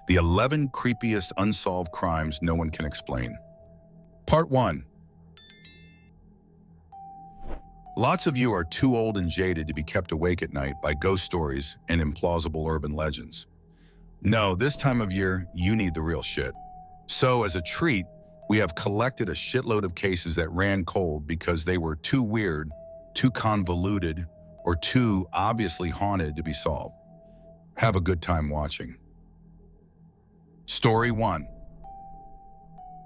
The 11 creepiest unsolved crimes no one can explain. Part 1. Lots of you are too old and jaded to be kept awake at night by ghost stories and implausible urban legends. No, this time of year, you need the real shit. So, as a treat, we have collected a shitload of cases that ran cold because they were too weird, too convoluted, or too obviously haunted to be solved. Have a good time watching. Story 1.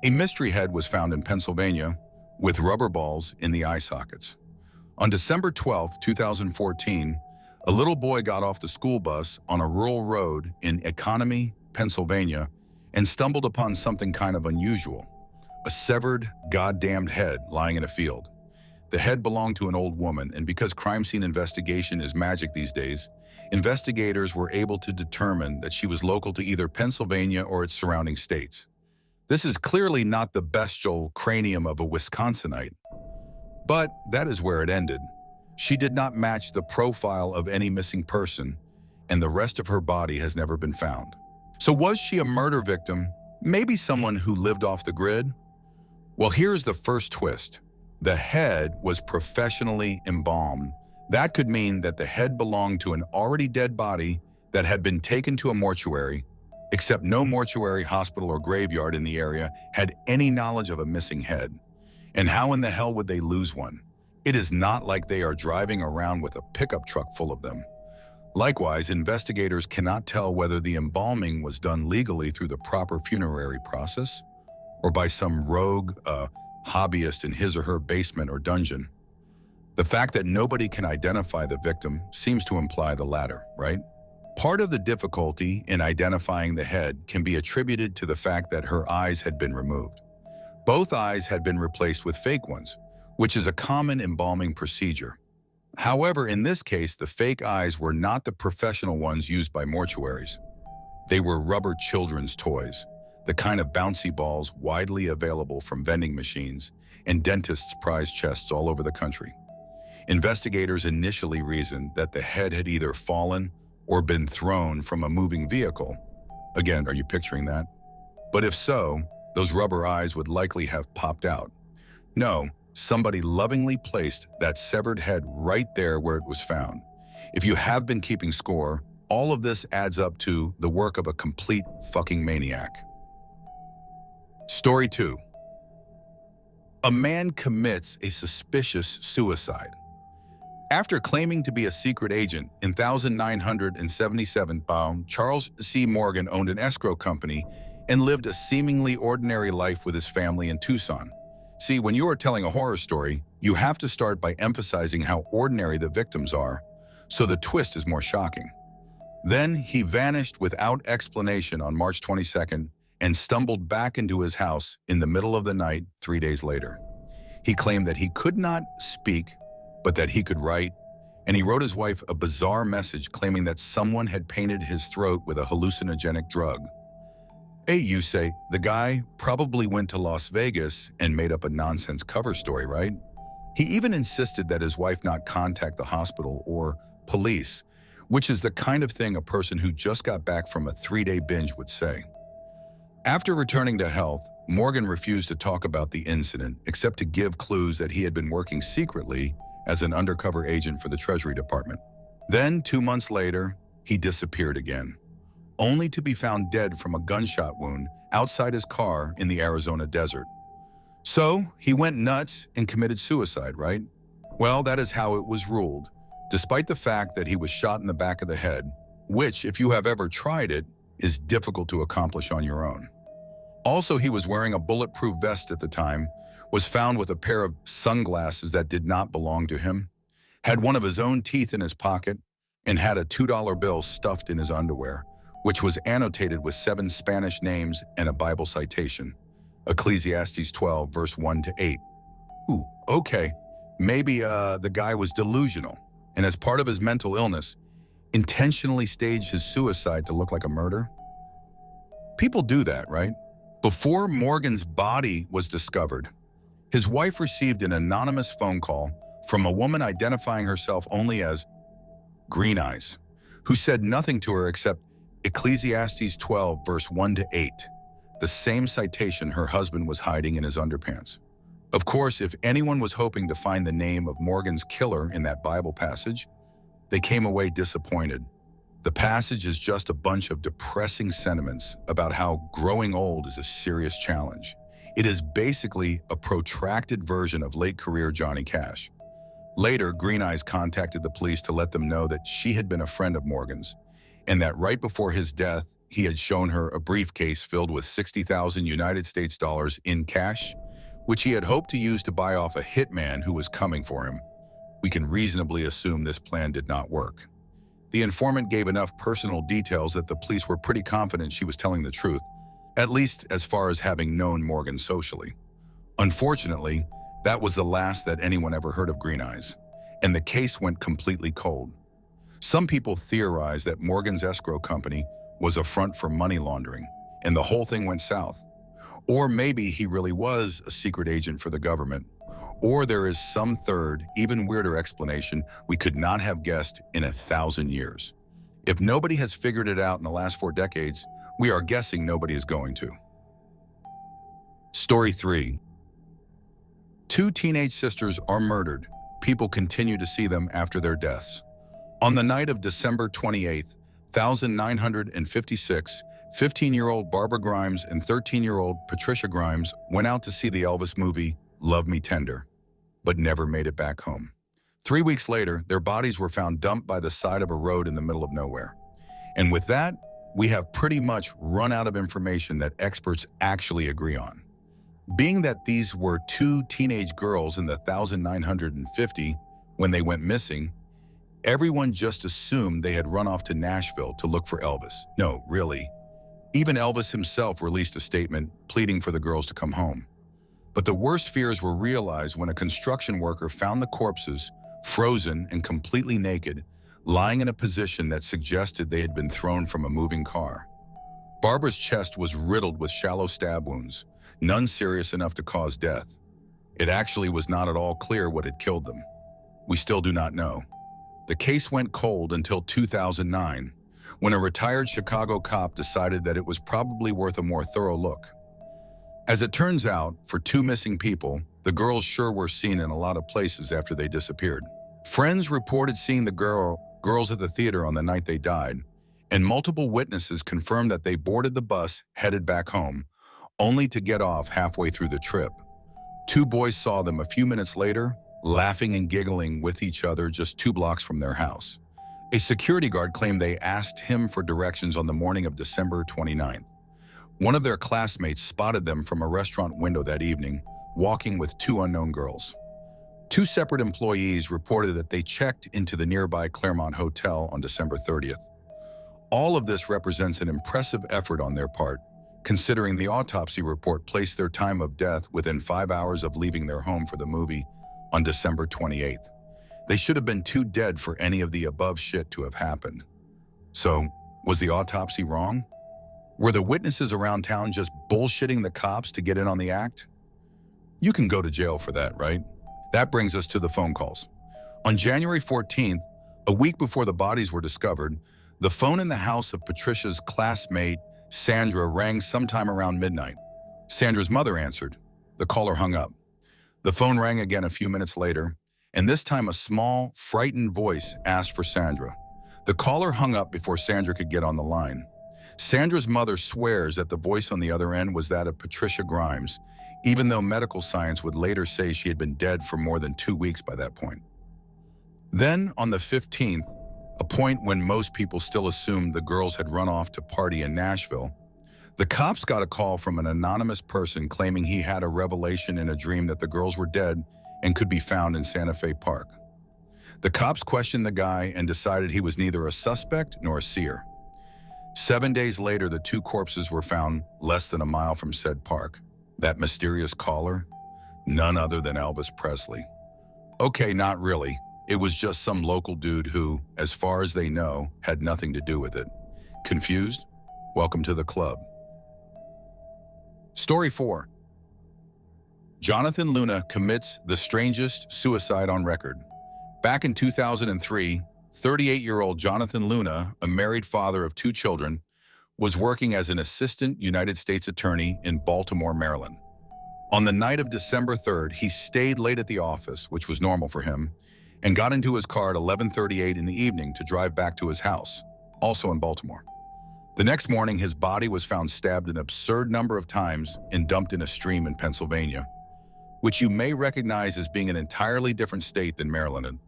A mystery head was found in Pennsylvania with rubber balls in the eye sockets. On December 12, 2014, a little boy got off the school bus on a rural road in Economy, Pennsylvania, and stumbled upon something kind of unusual: a severed, goddamned head lying in a field. The head belonged to an old woman, and because crime scene investigation is magic these days, investigators were able to determine that she was local to either Pennsylvania or its surrounding states. This is clearly not the bestial cranium of a Wisconsinite, but that is where it ended. She did not match the profile of any missing person, and the rest of her body has never been found. So was she a murder victim? Maybe someone who lived off the grid? Well, here's the first twist. The head was professionally embalmed. That could mean that the head belonged to an already dead body that had been taken to a mortuary, except no mortuary, hospital, or graveyard in the area had any knowledge of a missing head. And how in the hell would they lose one? It is not like they are driving around with a pickup truck full of them. Likewise, investigators cannot tell whether the embalming was done legally through the proper funerary process or by some rogue hobbyist in his or her basement or dungeon. The fact that nobody can identify the victim seems to imply the latter, right? Part of the difficulty in identifying the head can be attributed to the fact that her eyes had been removed. Both eyes had been replaced with fake ones, which is a common embalming procedure. However, in this case, the fake eyes were not the professional ones used by mortuaries. They were rubber children's toys, the kind of bouncy balls widely available from vending machines and dentists' prize chests all over the country. Investigators initially reasoned that the head had either fallen or been thrown from a moving vehicle. Again, are you picturing that? But if so, those rubber eyes would likely have popped out. No, somebody lovingly placed that severed head right there where it was found. If you have been keeping score, all of this adds up to the work of a complete fucking maniac. Story 2. A man commits a suspicious suicide. After claiming to be a secret agent in 1977, Charles C. Morgan owned an escrow company and lived a seemingly ordinary life with his family in Tucson. See, when you are telling a horror story, you have to start by emphasizing how ordinary the victims are, so the twist is more shocking. Then he vanished without explanation on March 22nd and stumbled back into his house in the middle of the night 3 days later. He claimed that he could not speak, but that he could write, and he wrote his wife a bizarre message claiming that someone had painted his throat with a hallucinogenic drug. Hey, you say, the guy probably went to Las Vegas and made up a nonsense cover story, right? He even insisted that his wife not contact the hospital or police, which is the kind of thing a person who just got back from a 3-day binge would say. After returning to health, Morgan refused to talk about the incident except to give clues that he had been working secretly as an undercover agent for the Treasury Department. Then, 2 months later, he disappeared again, only to be found dead from a gunshot wound outside his car in the Arizona desert. So, he went nuts and committed suicide, right? Well, that is how it was ruled, despite the fact that he was shot in the back of the head, which, if you have ever tried it, is difficult to accomplish on your own. Also, he was wearing a bulletproof vest at the time, was found with a pair of sunglasses that did not belong to him, had one of his own teeth in his pocket, and had a $2 bill stuffed in his underwear, which was annotated with 7 Spanish names and a Bible citation, Ecclesiastes 12, verse 1 to 8. Ooh, okay, maybe the guy was delusional, and as part of his mental illness, intentionally staged his suicide to look like a murder? People do that, right? Before Morgan's body was discovered, his wife received an anonymous phone call from a woman identifying herself only as Green Eyes, who said nothing to her except, Ecclesiastes 12, verse 1 to 8, the same citation her husband was hiding in his underpants. Of course, if anyone was hoping to find the name of Morgan's killer in that Bible passage, they came away disappointed. The passage is just a bunch of depressing sentiments about how growing old is a serious challenge. It is basically a protracted version of late-career Johnny Cash. Later, Green Eyes contacted the police to let them know that she had been a friend of Morgan's, and that right before his death, he had shown her a briefcase filled with 60,000 United States dollars in cash, which he had hoped to use to buy off a hitman who was coming for him. We can reasonably assume this plan did not work. The informant gave enough personal details that the police were pretty confident she was telling the truth, at least as far as having known Morgan socially. Unfortunately, that was the last that anyone ever heard of Green Eyes, and the case went completely cold. Some people theorize that Morgan's escrow company was a front for money laundering, and the whole thing went south. Or maybe he really was a secret agent for the government. Or there is some third, even weirder explanation we could not have guessed in 1,000 years. If nobody has figured it out in the last 4 decades, we are guessing nobody is going to. Story 3. 2 teenage sisters are murdered. People continue to see them after their deaths. On the night of December 28, 1956, 15-year-old Barbara Grimes and 13-year-old Patricia Grimes went out to see the Elvis movie Love Me Tender, but never made it back home. 3 weeks later, their bodies were found dumped by the side of a road in the middle of nowhere. And with that, we have pretty much run out of information that experts actually agree on. Being that these were 2 teenage girls in the 1950 when they went missing, everyone just assumed they had run off to Nashville to look for Elvis. No, really. Even Elvis himself released a statement pleading for the girls to come home. But the worst fears were realized when a construction worker found the corpses, frozen and completely naked, lying in a position that suggested they had been thrown from a moving car. Barbara's chest was riddled with shallow stab wounds, none serious enough to cause death. It actually was not at all clear what had killed them. We still do not know. The case went cold until 2009, when a retired Chicago cop decided that it was probably worth a more thorough look. As it turns out, for 2 missing people, the girls sure were seen in a lot of places after they disappeared. Friends reported seeing the girls at the theater on the night they died, and multiple witnesses confirmed that they boarded the bus headed back home, only to get off halfway through the trip. 2 boys saw them a few minutes later, laughing and giggling with each other just 2 blocks from their house. A security guard claimed they asked him for directions on the morning of December 29th. One of their classmates spotted them from a restaurant window that evening, walking with 2 unknown girls. 2 separate employees reported that they checked into the nearby Claremont Hotel on December 30th. All of this represents an impressive effort on their part, considering the autopsy report placed their time of death within 5 hours of leaving their home for the movie on December 28th. They should have been too dead for any of the above shit to have happened. So, was the autopsy wrong? Were the witnesses around town just bullshitting the cops to get in on the act? You can go to jail for that, right? That brings us to the phone calls. On January 14th, a week before the bodies were discovered, the phone in the house of Patricia's classmate, Sandra, rang sometime around midnight. Sandra's mother answered. The caller hung up. The phone rang again a few minutes later, and this time a small, frightened voice asked for Sandra. The caller hung up before Sandra could get on the line. Sandra's mother swears that the voice on the other end was that of Patricia Grimes, even though medical science would later say she had been dead for more than 2 weeks by that point. Then, on the 15th, a point when most people still assumed the girls had run off to party in Nashville, the cops got a call from an anonymous person claiming he had a revelation in a dream that the girls were dead and could be found in Santa Fe Park. The cops questioned the guy and decided he was neither a suspect nor a seer. 7 days later, the 2 corpses were found less than a mile from said park. That mysterious caller? None other than Elvis Presley. Okay, not really. It was just some local dude who, as far as they know, had nothing to do with it. Confused? Welcome to the club. Story 4. Jonathan Luna commits the strangest suicide on record. Back in 2003, 38-year-old Jonathan Luna, a married father of 2 children, was working as an assistant United States attorney in Baltimore, Maryland. On the night of December 3rd, he stayed late at the office, which was normal for him, and got into his car at 11:38 in the evening to drive back to his house, also in Baltimore. The next morning, his body was found stabbed an absurd number of times and dumped in a stream in Pennsylvania, which you may recognize as being an entirely different state than Maryland.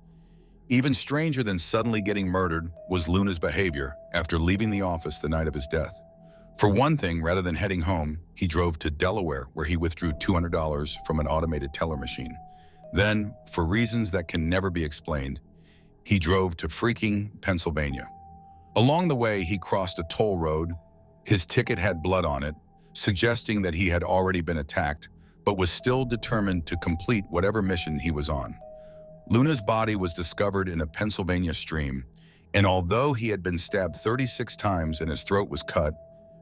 Even stranger than suddenly getting murdered was Luna's behavior after leaving the office the night of his death. For one thing, rather than heading home, he drove to Delaware, where he withdrew $200 from an automated teller machine. Then, for reasons that can never be explained, he drove to freaking Pennsylvania. Along the way, he crossed a toll road. His ticket had blood on it, suggesting that he had already been attacked, but was still determined to complete whatever mission he was on. Luna's body was discovered in a Pennsylvania stream, and although he had been stabbed 36 times and his throat was cut,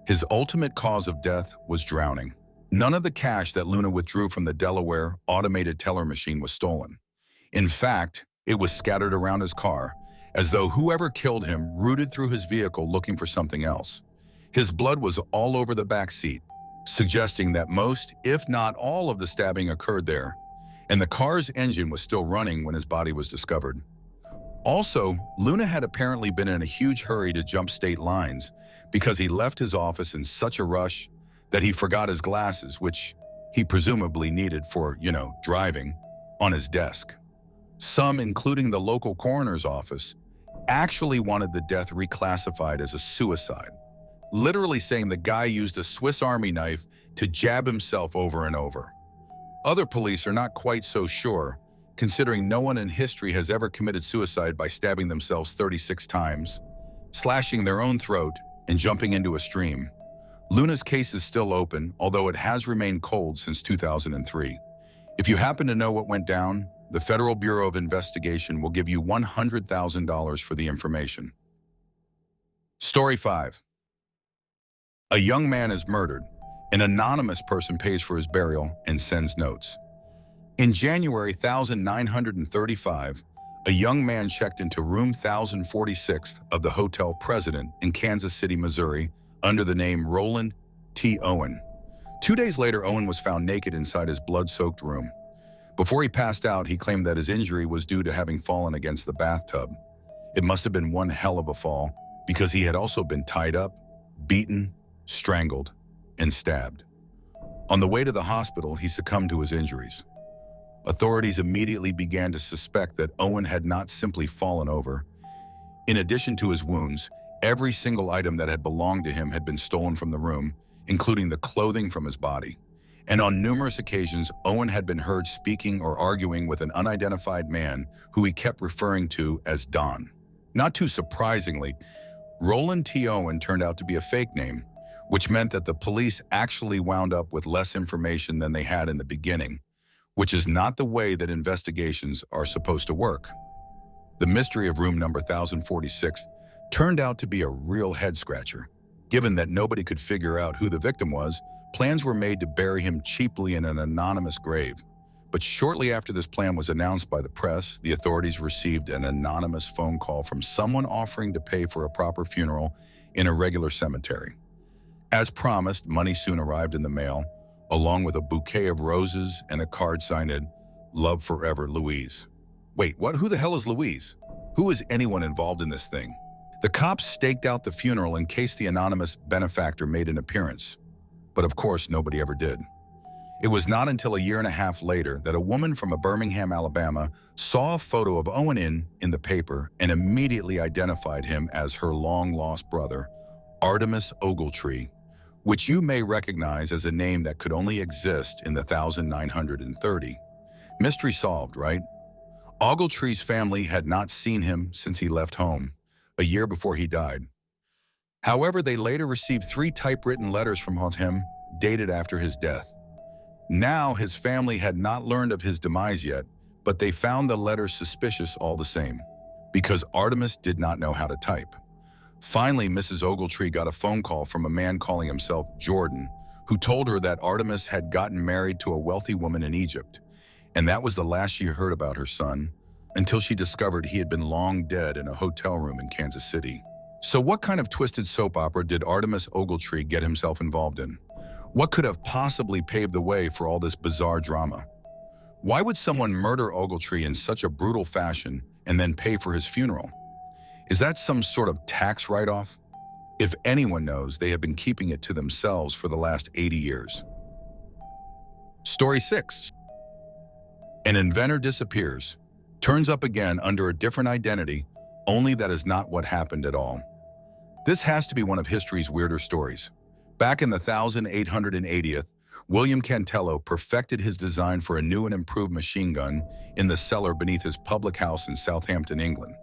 his ultimate cause of death was drowning. None of the cash that Luna withdrew from the Delaware automated teller machine was stolen. In fact, it was scattered around his car, as though whoever killed him rooted through his vehicle looking for something else. His blood was all over the back seat, suggesting that most, if not all, of the stabbing occurred there, and the car's engine was still running when his body was discovered. Also, Luna had apparently been in a huge hurry to jump state lines because he left his office in such a rush that he forgot his glasses, which he presumably needed for, driving, on his desk. Some, including the local coroner's office, actually wanted the death reclassified as a suicide, literally saying the guy used a Swiss Army knife to jab himself over and over. Other police are not quite so sure, considering no one in history has ever committed suicide by stabbing themselves 36 times, slashing their own throat, and jumping into a stream. Luna's case is still open, although it has remained cold since 2003. If you happen to know what went down, the Federal Bureau of Investigation will give you $100,000 for the information. Story 5. A young man is murdered. An anonymous person pays for his burial and sends notes. In January 1935, a young man checked into room 1046 of the Hotel President in Kansas City, Missouri, under the name Roland T. Owen. 2 days later, Owen was found naked inside his blood-soaked room. Before he passed out, he claimed that his injury was due to having fallen against the bathtub. It must have been one hell of a fall, because he had also been tied up, beaten, strangled, and stabbed. On the way to the hospital, he succumbed to his injuries. Authorities immediately began to suspect that Owen had not simply fallen over. In addition to his wounds, every single item that had belonged to him had been stolen from the room, including the clothing from his body. And on numerous occasions, Owen had been heard speaking or arguing with an unidentified man who he kept referring to as Don. Not too surprisingly, Roland T. Owen turned out to be a fake name, which meant that the police actually wound up with less information than they had in the beginning, which is not the way that investigations are supposed to work. The mystery of room number 1046 turned out to be a real head-scratcher. Given that nobody could figure out who the victim was, plans were made to bury him cheaply in an anonymous grave. But shortly after this plan was announced by the press, the authorities received an anonymous phone call from someone offering to pay for a proper funeral in a regular cemetery. As promised, money soon arrived in the mail, along with a bouquet of roses and a card signed, "Love Forever, Louise." Wait, what? Who the hell is Louise? Who is anyone involved in this thing? The cops staked out the funeral in case the anonymous benefactor made an appearance. But of course, nobody ever did. It was not until a year and a half later that a woman from Birmingham, Alabama, saw a photo of Owen in the paper and immediately identified him as her long-lost brother, Artemus Ogletree, which you may recognize as a name that could only exist in the 1930. Mystery solved, right? Ogletree's family had not seen him since he left home, a year before he died. However, they later received 3 typewritten letters from him dated after his death. Now, his family had not learned of his demise yet, but they found the letters suspicious all the same, because Artemus did not know how to type. Finally, Mrs. Ogletree got a phone call from a man calling himself Jordan, who told her that Artemus had gotten married to a wealthy woman in Egypt, and that was the last she heard about her son, until she discovered he had been long dead in a hotel room in Kansas City. So what kind of twisted soap opera did Artemis Ogletree get himself involved in? What could have possibly paved the way for all this bizarre drama? Why would someone murder Ogletree in such a brutal fashion and then pay for his funeral? Is that some sort of tax write-off? If anyone knows, they have been keeping it to themselves for the last 80 years. Story 6. An inventor disappears, turns up again under a different identity, only that is not what happened at all. This has to be one of history's weirder stories. Back in the 1880th, William Cantello perfected his design for a new and improved machine gun in the cellar beneath his public house in Southampton, England.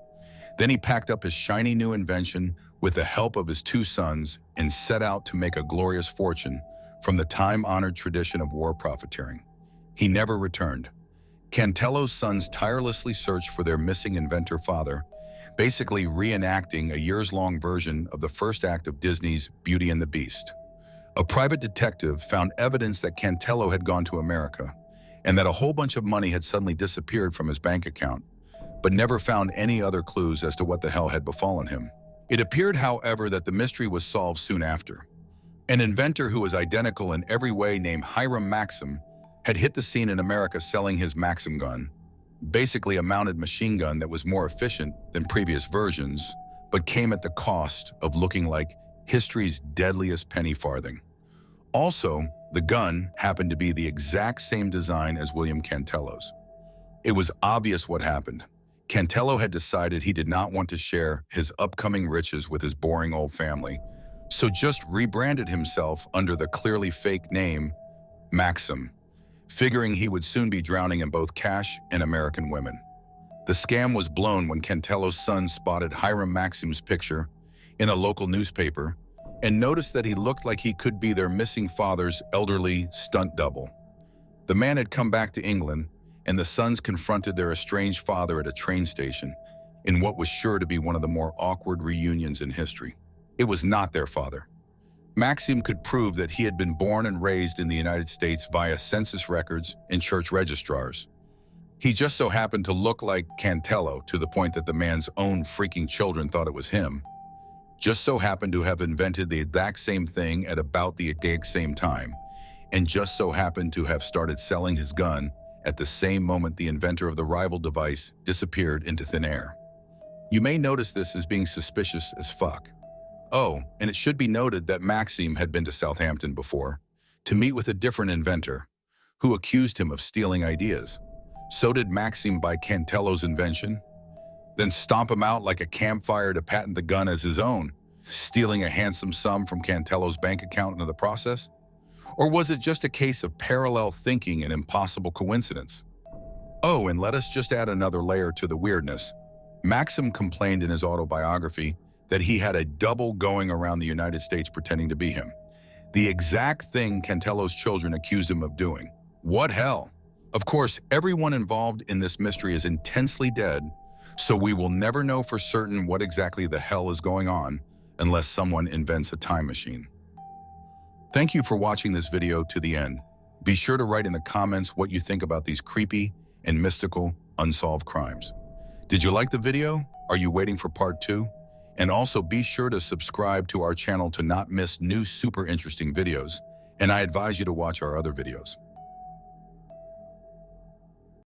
Then he packed up his shiny new invention with the help of his 2 sons and set out to make a glorious fortune from the time-honored tradition of war profiteering. He never returned. Cantello's sons tirelessly searched for their missing inventor father, basically reenacting a years-long version of the first act of Disney's Beauty and the Beast. A private detective found evidence that Cantello had gone to America and that a whole bunch of money had suddenly disappeared from his bank account, but never found any other clues as to what the hell had befallen him. It appeared, however, that the mystery was solved soon after. An inventor who was identical in every way named Hiram Maxim had hit the scene in America selling his Maxim gun, basically a mounted machine gun that was more efficient than previous versions, but came at the cost of looking like history's deadliest penny farthing. Also, the gun happened to be the exact same design as William Cantello's. It was obvious what happened. Cantello had decided he did not want to share his upcoming riches with his boring old family, so just rebranded himself under the clearly fake name Maxim, figuring he would soon be drowning in both cash and American women. The scam was blown when Cantello's son spotted Hiram Maxim's picture in a local newspaper and noticed that he looked like he could be their missing father's elderly stunt double. The man had come back to England, and the sons confronted their estranged father at a train station in what was sure to be one of the more awkward reunions in history. It was not their father. Maxim could prove that he had been born and raised in the United States via census records and church registrars. He just so happened to look like Cantello to the point that the man's own freaking children thought it was him. Just so happened to have invented the exact same thing at about the exact same time, and just so happened to have started selling his gun at the same moment the inventor of the rival device disappeared into thin air. You may notice this as being suspicious as fuck. Oh, and it should be noted that Maxim had been to Southampton before to meet with a different inventor who accused him of stealing ideas. So did Maxim buy Cantello's invention, then stomp him out like a campfire to patent the gun as his own, stealing a handsome sum from Cantello's bank account in the process? Or was it just a case of parallel thinking and impossible coincidence? Oh, and let us just add another layer to the weirdness. Maxim complained in his autobiography that he had a double going around the United States pretending to be him. The exact thing Cantello's children accused him of doing. What hell? Of course, everyone involved in this mystery is intensely dead, so we will never know for certain what exactly the hell is going on unless someone invents a time machine. Thank you for watching this video to the end. Be sure to write in the comments what you think about these creepy and mystical unsolved crimes. Did you like the video? Are you waiting for part 2? And also be sure to subscribe to our channel to not miss new super interesting videos. And I advise you to watch our other videos.